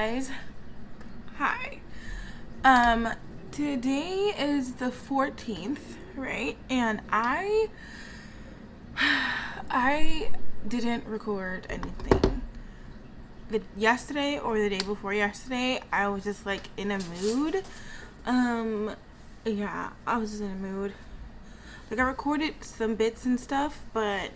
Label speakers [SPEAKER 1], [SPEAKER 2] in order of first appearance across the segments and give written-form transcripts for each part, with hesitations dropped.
[SPEAKER 1] guys. Hi. Today is the 14th, right? And I didn't record anything. Yesterday or the day before yesterday, I was just like in a mood. Yeah, I was just in a mood. Like I recorded some bits and stuff, but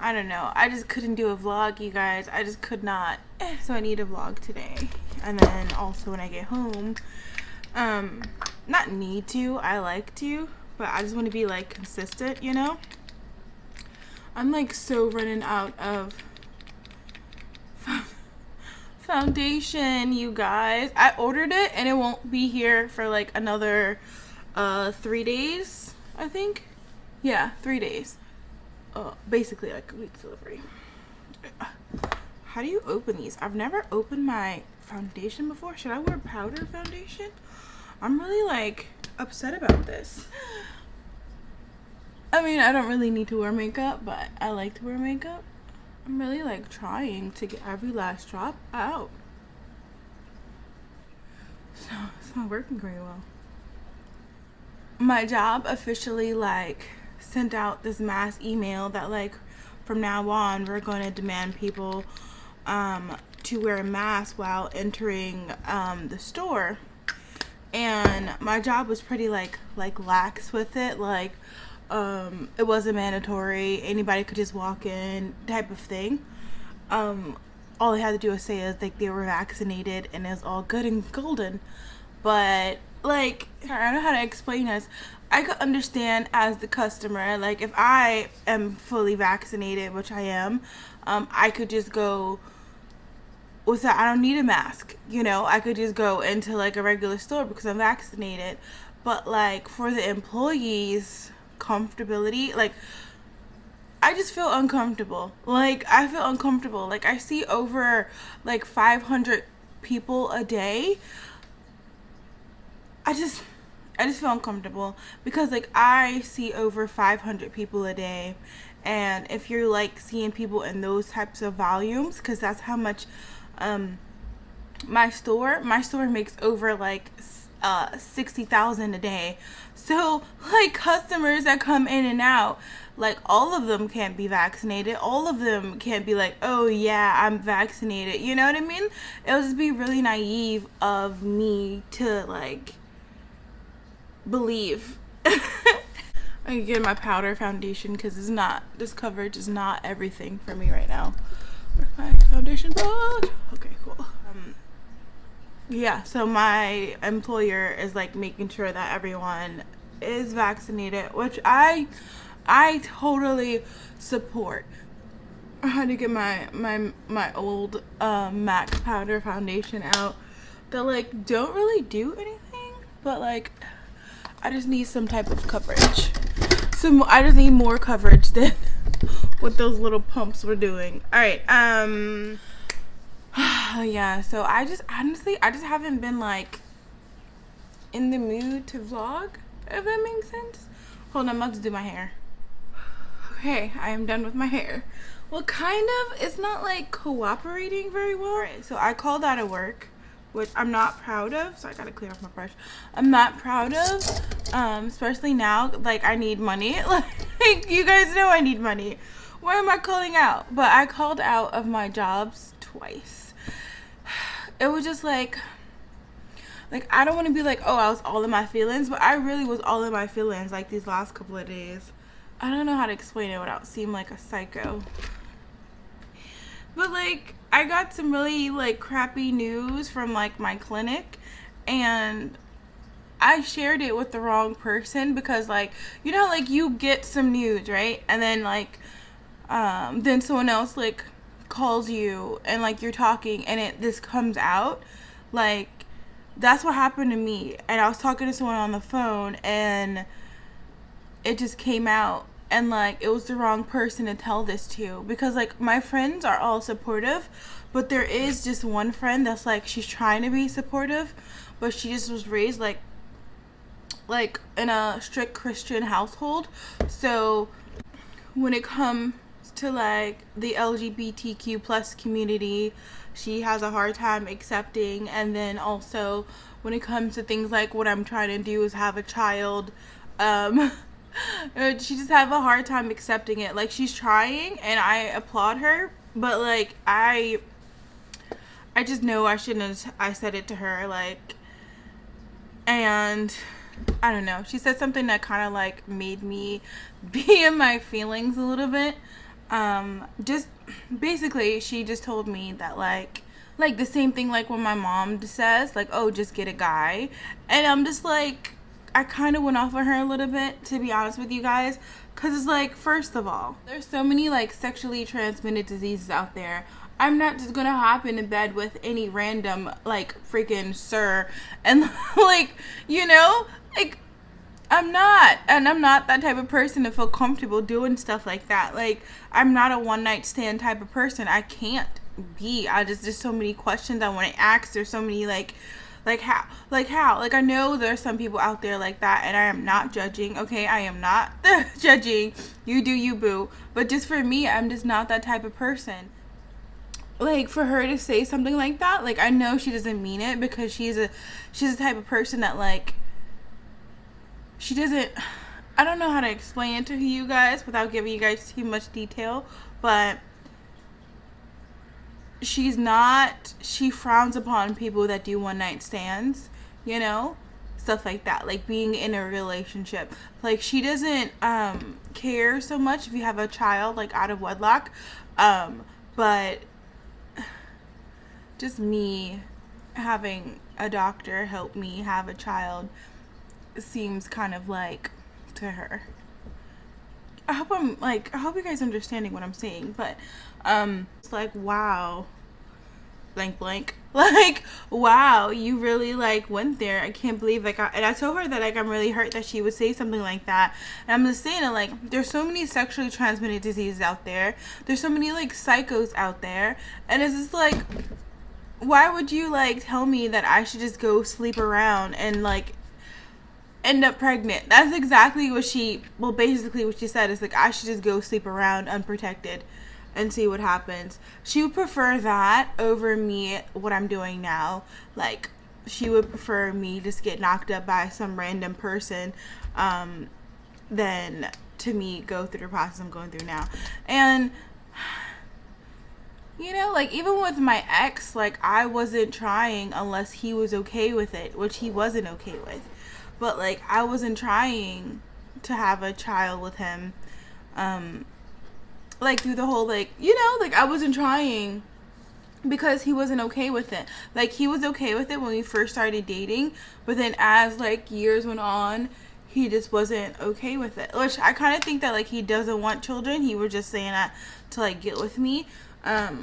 [SPEAKER 1] I don't know. I just couldn't do a vlog, you guys. I just could not. So I need a vlog today. And then also when I get home, not need to, I like to, but I just want to be like consistent, you know? I'm like so running out of foundation, you guys. I ordered it and it won't be here for like another 3 days, I think. Yeah, 3 days. Basically like a week delivery. How do you open these? I've never opened my foundation before. Should I wear powder foundation? I'm really like upset about this. I mean, I don't really need to wear makeup, but I like to wear makeup. I'm really like trying to get every last drop out. So it's not working very well. My job officially like sent out this mass email that like from now on we're going to demand people to wear a mask while entering the store. And my job was pretty like lax with it. Like it wasn't mandatory, anybody could just walk in type of thing. All they had to do was say is like they were vaccinated and it was all good and golden. But like, I don't know how to explain this. I could understand as the customer, like if I am fully vaccinated, which I am, I could just go with that. I don't need a mask, you know. I could just go into like a regular store because I'm vaccinated. But like for the employees' comfortability, like I just feel uncomfortable. Like I feel uncomfortable. Like I see over like 500 people a day. I just feel uncomfortable because like I see over 500 people a day, and if you're like seeing people in those types of volumes, because that's how much my store makes over like 60,000 a day. So like customers that come in and out, like all of them can't be vaccinated. All of them can't be like, oh yeah, I'm vaccinated. You know what I mean? It would just be really naive of me to like believe. I can get my powder foundation because this coverage is not everything for me right now. Where's my foundation brush? Okay, cool. Yeah, so my employer is like making sure that everyone is vaccinated, which I totally support. I had to get my old MAC powder foundation out that like don't really do anything, but like I just need some type of coverage. So I just need more coverage than what those little pumps were doing. All right. Yeah. So I just haven't been like in the mood to vlog. If that makes sense. Hold on, I'm about to do my hair. Okay, I am done with my hair. Well, kind of. It's not like cooperating very well. Right, so I called out of work, which I'm not proud of. So I gotta clear off my brush. I'm not proud of, especially now. Like I need money. Like you guys know I need money. Why am I calling out? But I called out of my jobs twice. It was just like I don't want to be like, oh, I was all in my feelings, but I really was all in my feelings like these last couple of days. I don't know how to explain it without seeming like a psycho. But like I got some really like crappy news from like my clinic, and I shared it with the wrong person because like, you know, like you get some news, right? And then like then someone else like calls you and like you're talking and this comes out. Like that's what happened to me. And I was talking to someone on the phone and it just came out. And like it was the wrong person to tell this to, because like my friends are all supportive, but there is just one friend that's like, she's trying to be supportive, but she just was raised like in a strict Christian household. So when it comes to like the LGBTQ plus community, she has a hard time accepting. And then also when it comes to things like what I'm trying to do is have a child, she just have a hard time accepting it. Like, she's trying and I applaud her, but like I just know I shouldn't have I said it to her, like, and I don't know. She said something that kind of like made me be in my feelings a little bit. Just basically, she just told me that like the same thing like when my mom says like, oh, just get a guy. And I'm just like, I kind of went off on her a little bit, to be honest with you guys, because it's like, first of all, there's so many like sexually transmitted diseases out there. I'm not just gonna hop into bed with any random like freaking sir and like, you know, like, I'm not that type of person to feel comfortable doing stuff like that. Like, I'm not a one night stand type of person. I can't be. There's so many questions I want to ask. There's so many like how, like I know there's some people out there like that, and I am not judging. Okay, I am not judging. You do you, boo. But just for me, I'm just not that type of person. Like, for her to say something like that, like, I know she doesn't mean it, because she's the type of person that like, she doesn't, I don't know how to explain it to you guys without giving you guys too much detail, but she frowns upon people that do one night stands, you know, stuff like that, like being in a relationship. Like, she doesn't care so much if you have a child like out of wedlock, but just me having a doctor help me have a child seems kind of like to her. I hope you guys are understanding what I'm saying, but it's like, wow, blank, like, wow, you really like went there. I can't believe, like, and I told her that like I'm really hurt that she would say something like that. And I'm just saying that like there's so many sexually transmitted diseases out there. There's so many like psychos out there, and it's just like, why would you like tell me that I should just go sleep around and like end up pregnant? That's exactly what basically what she said is like, I should just go sleep around unprotected and see what happens. She would prefer that over me, what I'm doing now. Like, she would prefer me just get knocked up by some random person than to me go through the process I'm going through now. And you know, like, even with my ex, like, I wasn't trying unless he was okay with it, which he wasn't okay with. But, like, I wasn't trying to have a child with him, like, through the whole, like, you know, like, I wasn't trying because he wasn't okay with it. Like, he was okay with it when we first started dating, but then as, like, years went on, he just wasn't okay with it. Which I kind of think that, like, he doesn't want children. He was just saying that to, like, get with me.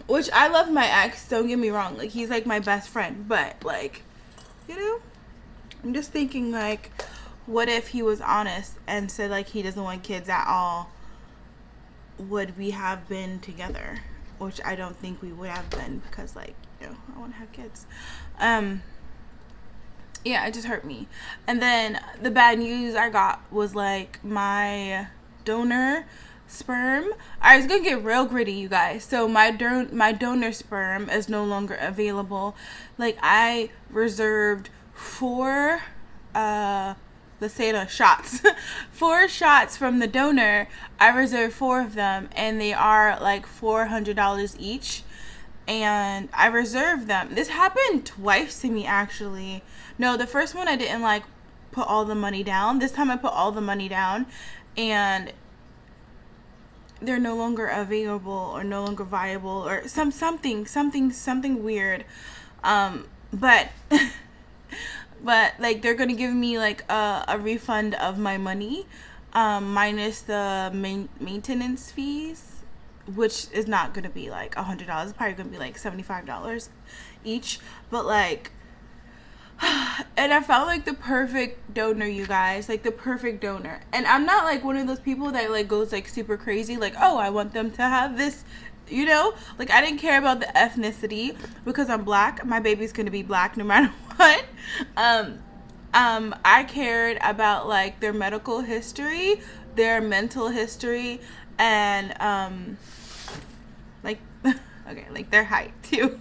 [SPEAKER 1] Which I love my ex, don't get me wrong, like, he's like my best friend, but like, you know, I'm just thinking like, what if he was honest and said like he doesn't want kids at all? Would we have been together? Which I don't think we would have been, because like, you know, I want to have kids. Yeah, it just hurt me. And then the bad news I got was like my donor sperm. I was gonna get real gritty, you guys. So my donor sperm is no longer available. Like, I reserved 4 let's say the shots 4 shots from the donor. I reserved 4 of them, and they are like $400 each, and I reserved them. This happened twice to me, actually. No, the first one I didn't like put all the money down. This time I put all the money down, and they're no longer available or no longer viable or something weird. But but like, they're gonna give me like a refund of my money, minus the maintenance fees, which is not gonna be like $100. It's probably gonna be like $75 each. But like, and I found like the perfect donor, you guys, like the perfect donor. And I'm not like one of those people that like goes like super crazy, like, oh, I want them to have this, you know, like, I didn't care about the ethnicity, because I'm black. My baby's gonna be black no matter what. I cared about like their medical history, their mental history, and like, okay, like their height too.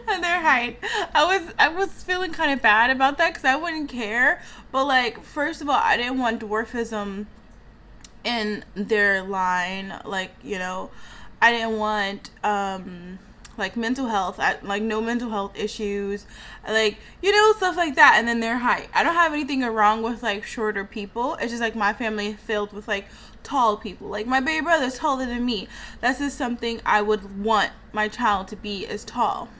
[SPEAKER 1] And their height. I was feeling kind of bad about that because I wouldn't care. But like, first of all, I didn't want dwarfism in their line. Like, you know, I didn't want like mental health, like no mental health issues, like, you know, stuff like that. And then their height. I don't have anything wrong with like shorter people. It's just like my family is filled with like tall people. Like my baby brother's taller than me. That's just something I would want my child to be, is tall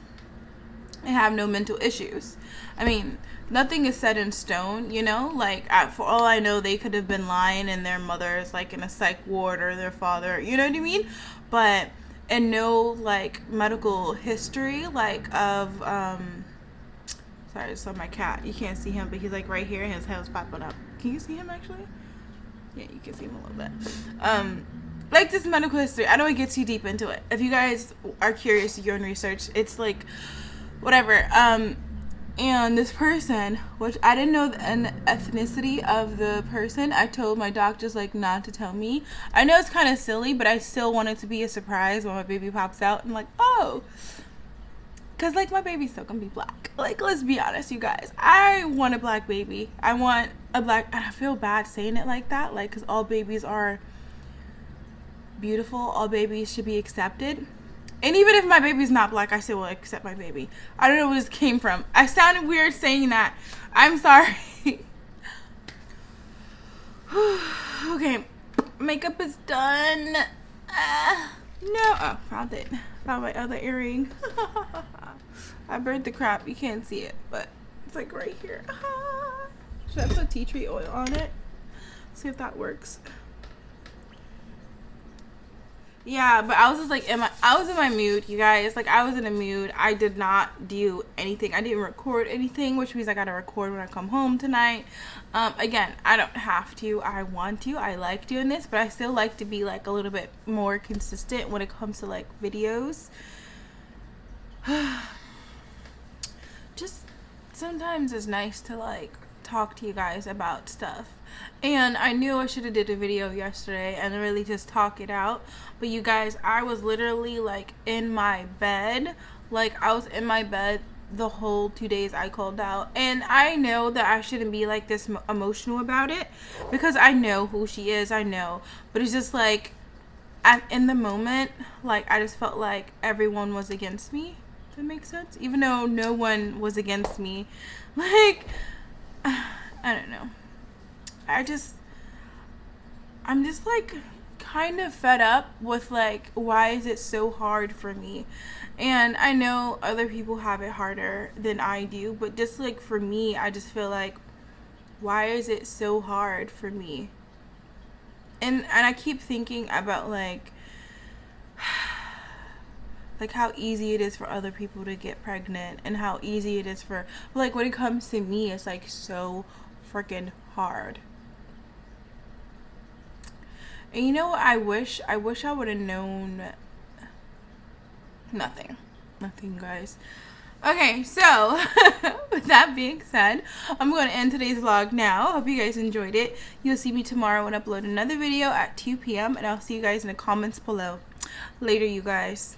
[SPEAKER 1] and have no mental issues. I mean, nothing is set in stone, you know, like for all I know, they could have been lying and their mother is like in a psych ward, or their father, you know what I mean? But, and no like medical history like of sorry, I just saw my cat. You can't see him, but he's like right here and his head was popping up. Can you see him actually? Yeah, you can see him a little bit. Like this medical history, I don't want to get too deep into it. If you guys are curious, you go and research. It's like whatever. And this person, which I didn't know the ethnicity of the person, I told my doctors like not to tell me. I know it's kind of silly, but I still want it to be a surprise when my baby pops out and like, oh, because like my baby's still gonna be black. Like, let's be honest, you guys, I want a black baby. I want a black, and I feel bad saying it like that, like, because all babies are beautiful, all babies should be accepted. And even if my baby's not black, I still will accept my baby. I don't know where this came from. I sounded weird saying that. I'm sorry. Okay. Makeup is done. No. Oh, found it. Found my other earring. I burned the crap. You can't see it, but it's like right here. Should I put tea tree oil on it? See if that works. Yeah, but I was just like I was in my mood, you guys. Like, I was in a mood. I did not do anything. I didn't record anything, which means I gotta record when I come home tonight. Again, I don't have to. I want to. I like doing this, but I still like to be like a little bit more consistent when it comes to like videos. Just sometimes it's nice to like talk to you guys about stuff. And I knew I should have did a video yesterday and really just talk it out, but you guys, I was literally like in my bed. Like, I was in my bed the whole 2 days I called out. And I know that I shouldn't be like this emotional about it, because I know who she is, I know, but it's just like in the moment, like I just felt like everyone was against me. Does that make sense? Even though no one was against me. Like, I don't know. I'm just like kind of fed up with like, why is it so hard for me? And I know other people have it harder than I do, but just like for me, I just feel like, why is it so hard for me? And I keep thinking about like how easy it is for other people to get pregnant, and how easy it is for, like, when it comes to me, it's like so freaking hard. And you know what, I wish I would have known nothing, guys. Okay, so with that being said, I'm going to end today's vlog now. Hope you guys enjoyed it. You'll see me tomorrow when I upload another video at 2 p.m. and I'll see you guys in the comments below. Later, you guys.